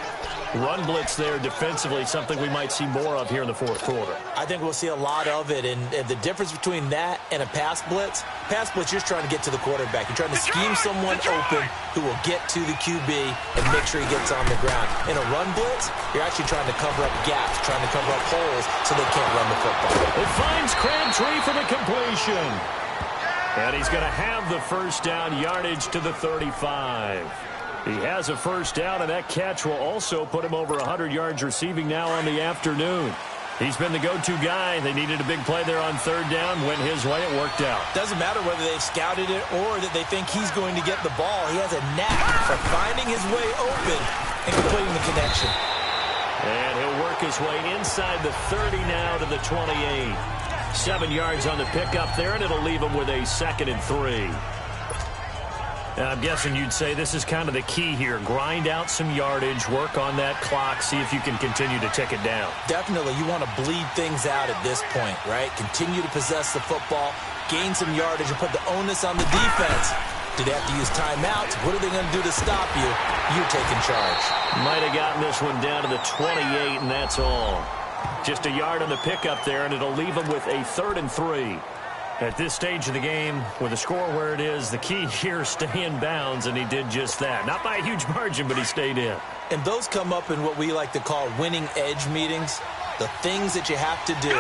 Run blitz there defensively, something we might see more of here in the 4th quarter. I think we'll see a lot of it, and the difference between that and a pass blitz, you're just trying to get to the quarterback. You're trying to scheme someone open who will get to the QB and make sure he gets on the ground. In a run blitz, you're actually trying to cover up gaps, trying to cover up holes so they can't run the football. It finds Crabtree for the completion. And he's going to have the 1st down, yardage to the 35. He has a 1st down, and that catch will also put him over 100 yards receiving now on the afternoon. He's been the go-to guy. They needed a big play there on 3rd down. Went his way. It worked out. Doesn't matter whether they've scouted it or that they think he's going to get the ball. He has a knack for finding his way open and completing the connection. And he'll work his way inside the 30 now to the 28. 7 yards on the pickup there, and it'll leave him with a 2nd and 3. I'm guessing you'd say this is kind of the key here. Grind out some yardage, work on that clock, see if you can continue to tick it down. Definitely. You want to bleed things out at this point, right? Continue to possess the football, gain some yardage, and put the onus on the defense. Do they have to use timeouts? What are they going to do to stop you? You're taking charge. Might have gotten this one down to the 28, and that's all. Just a yard on the pickup there, and it'll leave him with a 3rd and 3. At this stage of the game, with the score where it is, the key here, stay in bounds, and he did just that. Not by a huge margin, but he stayed in. And those come up in what we like to call winning edge meetings. The things that you have to do,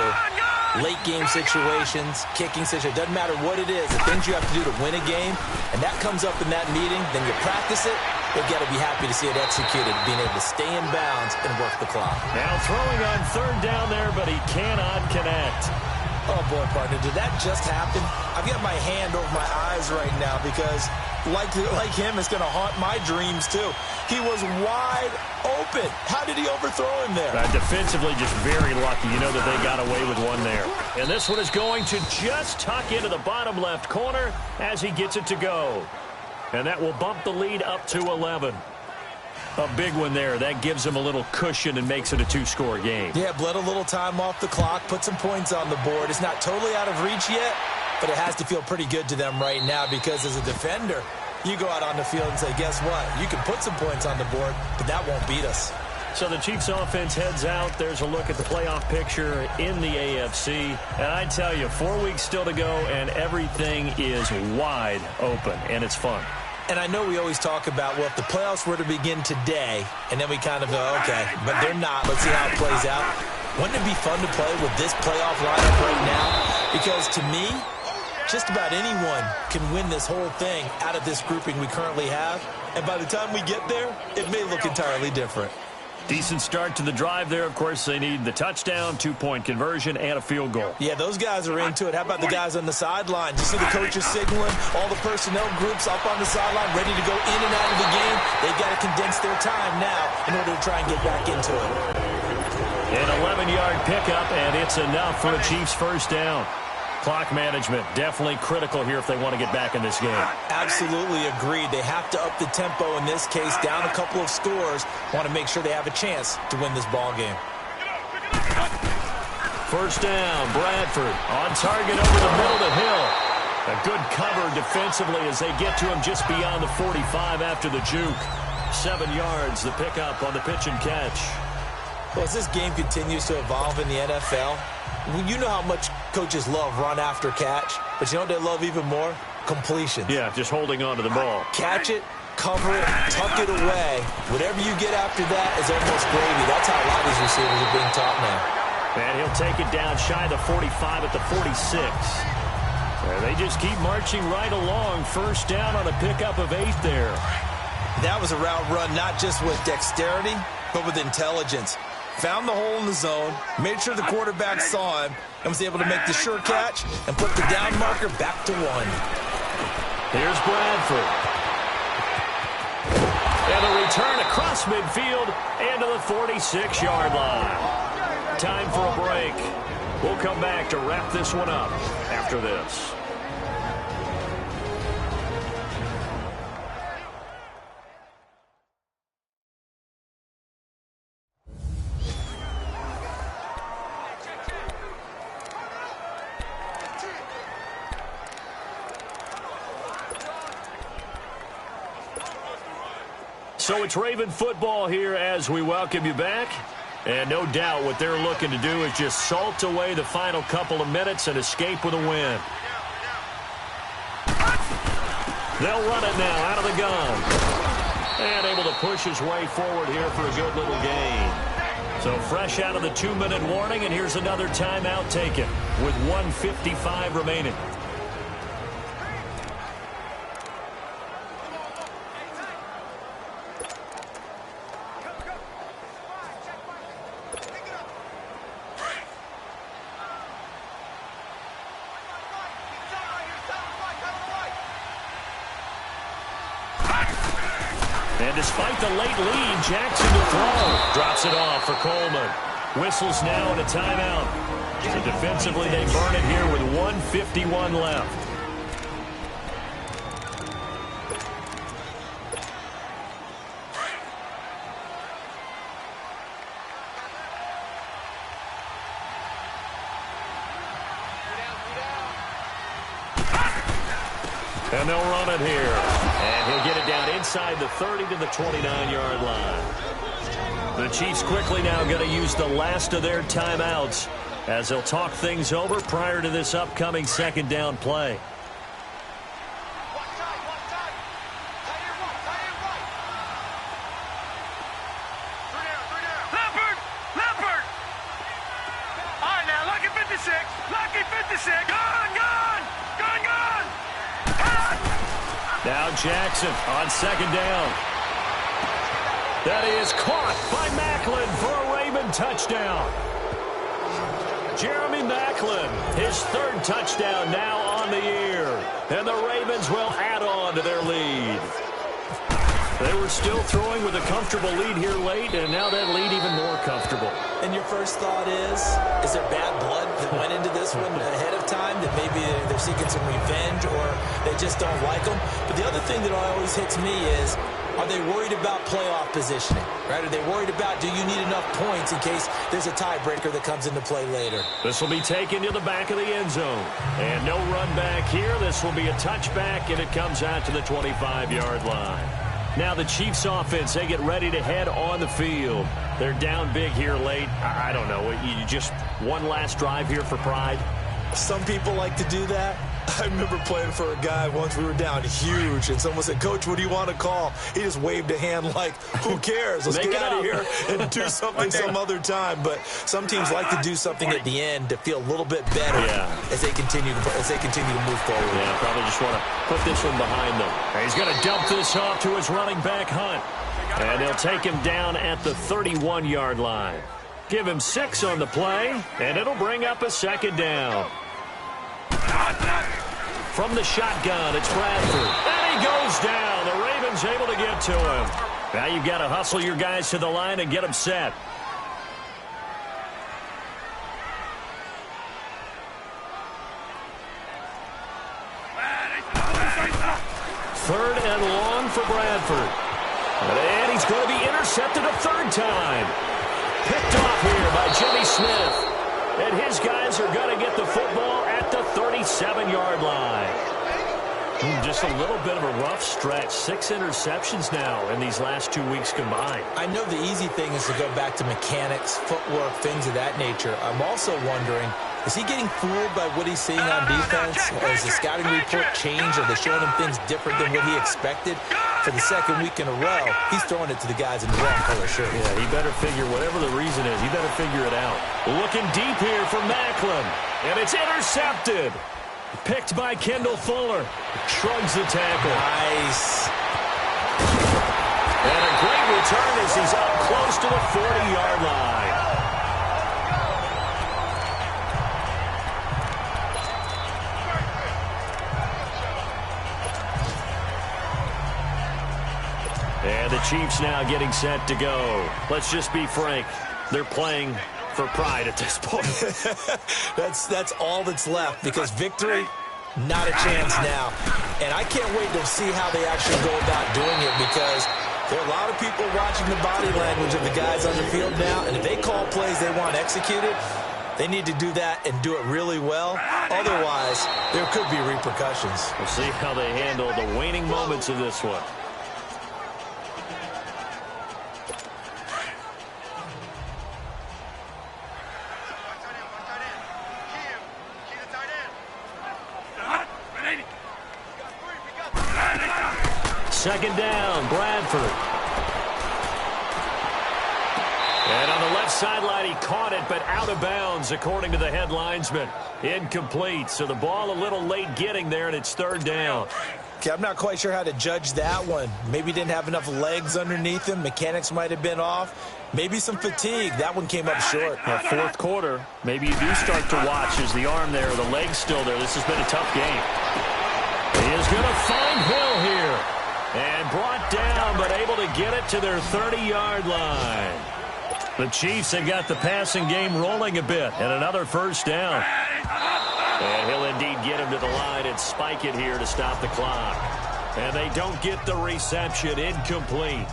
late game situations, kicking situations, doesn't matter what it is, the things you have to do to win a game, and that comes up in that meeting, then you practice it, they've got to be happy to see it executed, being able to stay in bounds and work the clock. Now throwing on 3rd down there, but he cannot connect. Oh, boy, partner, did that just happen? I've got my hand over my eyes right now because, like him, it's going to haunt my dreams, too. He was wide open. How did he overthrow him there? Defensively, just very lucky. You know that they got away with one there. And this one is going to just tuck into the bottom left corner as he gets it to go. And that will bump the lead up to 11. A big one there. That gives him a little cushion and makes it a 2-score game. Yeah, bled a little time off the clock, put some points on the board. It's not totally out of reach yet, but it has to feel pretty good to them right now because as a defender, you go out on the field and say, guess what? You can put some points on the board, but that won't beat us. So the Chiefs offense heads out. There's a look at the playoff picture in the AFC. And I tell you, 4 weeks still to go, and everything is wide open, and it's fun. And I know we always talk about, well, if the playoffs were to begin today, and then we kind of go, okay, but they're not. Let's see how it plays out. Wouldn't it be fun to play with this playoff lineup right now? Because to me, just about anyone can win this whole thing out of this grouping we currently have. And by the time we get there, it may look entirely different. Decent start to the drive there. Of course, they need the touchdown, 2-point conversion, and a field goal. Yeah, those guys are into it. How about the guys on the sideline? You see the coaches signaling, all the personnel groups up on the sideline, ready to go in and out of the game. They've got to condense their time now in order to try and get back into it. An 11-yard pickup, and it's enough for a Chiefs 1st down. Clock management, definitely critical here if they want to get back in this game. Absolutely agreed. They have to up the tempo in this case, down a couple of scores. Want to make sure they have a chance to win this ball game. 1st down, Bradford on target over the middle to Hill. A good cover defensively as they get to him just beyond the 45 after the juke. 7 yards, the pickup on the pitch and catch. Well, as this game continues to evolve in the NFL, you know how much coaches love run after catch, but you know what they love even more? Completions. Yeah, just holding on to the ball. Catch it, cover it, tuck it away. Whatever you get after that is almost gravy. That's how a lot of these receivers are being taught now. And he'll take it down shy of the 45 at the 46. And they just keep marching right along. 1st down on a pickup of 8 there. That was a route run not just with dexterity, but with intelligence. Found the hole in the zone, made sure the quarterback saw him, and was able to make the sure catch and put the down marker back to 1. Here's Bradford. And a return across midfield and to the 46-yard line. time for a break. We'll come back to wrap this one up after this. So it's Raven football here as we welcome you back. And no doubt what they're looking to do is just salt away the final couple of minutes and escape with a win. They'll run it now out of the gun. And able to push his way forward here for a good little gain. So fresh out of the 2-minute warning, and here's another timeout taken with 1:55 remaining. And despite the late lead, Jackson to throw. Drops it off for Coleman. Whistles now and a timeout. So defensively, they burn it here with 1:51 left. And they'll run it here. And he'll get it down inside the 30 to the 29-yard line. The Chiefs quickly now going to use the last of their timeouts as they'll talk things over prior to this upcoming second down play. Now Jackson on second down. That is caught by Macklin for a Raven touchdown. Jeremy Macklin, his third touchdown now on the year. And the Ravens will add on to their lead. They were still throwing with a comfortable lead here late, and now that lead even more comfortable. And your first thought is there bad blood that went into this one ahead of time, that maybe they're seeking some revenge or they just don't like them? But the other thing that always hits me is, are they worried about playoff positioning? Right? Are they worried about, do you need enough points in case there's a tiebreaker that comes into play later? This will be taken to the back of the end zone. And no run back here. This will be a touchback, and it comes out to the 25-yard line. Now the Chiefs offense, they get ready to head on the field. They're down big here late. I don't know. You just one last drive here for pride? Some people like to do that. I remember playing for a guy once. We were down huge, and someone said, "Coach, what do you want to call?" He just waved a hand like, who cares? Let's get out of here and do something some other time. But some teams like to do something at the end to feel a little bit better as they continue to move forward. Yeah, probably just want to put this one behind them. And he's going to dump this off to his running back, Hunt. And they'll take him down at the 31-yard line. Give him 6 on the play, and it'll bring up a second down. From the shotgun, it's Bradford. And he goes down. The Ravens able to get to him. Now you've got to hustle your guys to the line and get them set. Third and long for Bradford. And he's going to be intercepted a third time. Picked off here by Jimmy Smith. And his guys are going to get the football at the 37-yard line. Just a little bit of a rough stretch. 6 interceptions now in these last 2 weeks combined. I know the easy thing is to go back to mechanics, footwork, things of that nature. I'm also wondering, is he getting fooled by what he's seeing on defense? Has the scouting report changed? Are they showing him things different than what he expected? For the second week in a row, he's throwing it to the guys in the wrong color shirt. Yeah, he better figure, whatever the reason is, he better figure it out. Looking deep here for Macklin. And it's intercepted. Picked by Kendall Fuller. Shrugs the tackle. Nice. And a great return as he's up close to the 40-yard line. And the Chiefs now getting set to go. Let's just be frank. They're playing for pride at this point. That's all that's left, because victory, not a chance now. And I can't wait to see how they actually go about doing it, because there are a lot of people watching the body language of the guys on the field now, and if they call plays they want executed, they need to do that and do it really well. Otherwise, there could be repercussions. We'll see how they handle the waning moments of this one. Second down, Bradford. And on the left sideline, he caught it, but out of bounds, according to the head linesman. Incomplete, so the ball a little late getting there, and it's third down. Okay, I'm not quite sure how to judge that one. Maybe didn't have enough legs underneath him. Mechanics might have been off. Maybe some fatigue. That one came up short. Fourth quarter, maybe you do start to watch as the arm there, the leg's still there. This has been a tough game. He is going to find Hill here. And brought down, but able to get it to their 30-yard line. The Chiefs have got the passing game rolling a bit, and another first down. And he'll indeed get him to the line and spike it here to stop the clock. And they don't get the reception. Incomplete.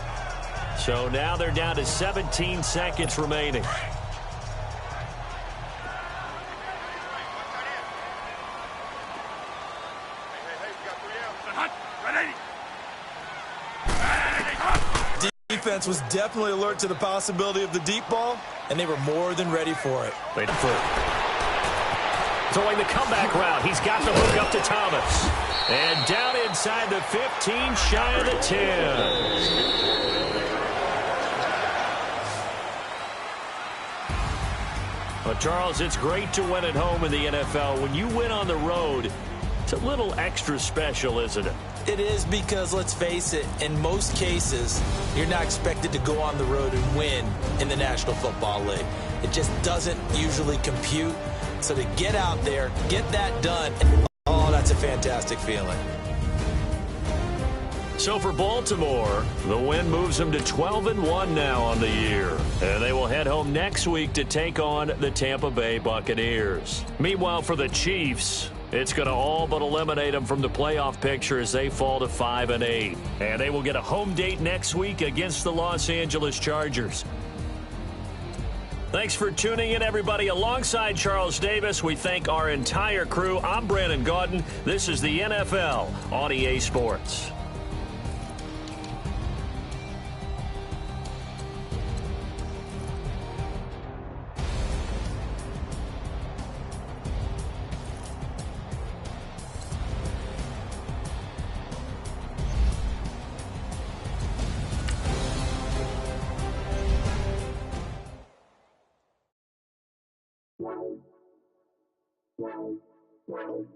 So now they're down to 17 seconds remaining. Defense was definitely alert to the possibility of the deep ball, and they were more than ready for it. Throwing the comeback route. He's got the hook up to Thomas. And down inside the 15, shy of the 10. Well, Charles, it's great to win at home in the NFL. When you win on the road, it's a little extra special, isn't it? It is, because, let's face it, in most cases, you're not expected to go on the road and win in the National Football League. It just doesn't usually compute. So to get out there, get that done, oh, that's a fantastic feeling. So for Baltimore, the win moves them to 12-1 now on the year. And they will head home next week to take on the Tampa Bay Buccaneers. Meanwhile, for the Chiefs, it's going to all but eliminate them from the playoff picture as they fall to 5-8. And they will get a home date next week against the Los Angeles Chargers. Thanks for tuning in, everybody. Alongside Charles Davis, we thank our entire crew. I'm Brandon Gaudin. This is the NFL on EA Sports. Wow.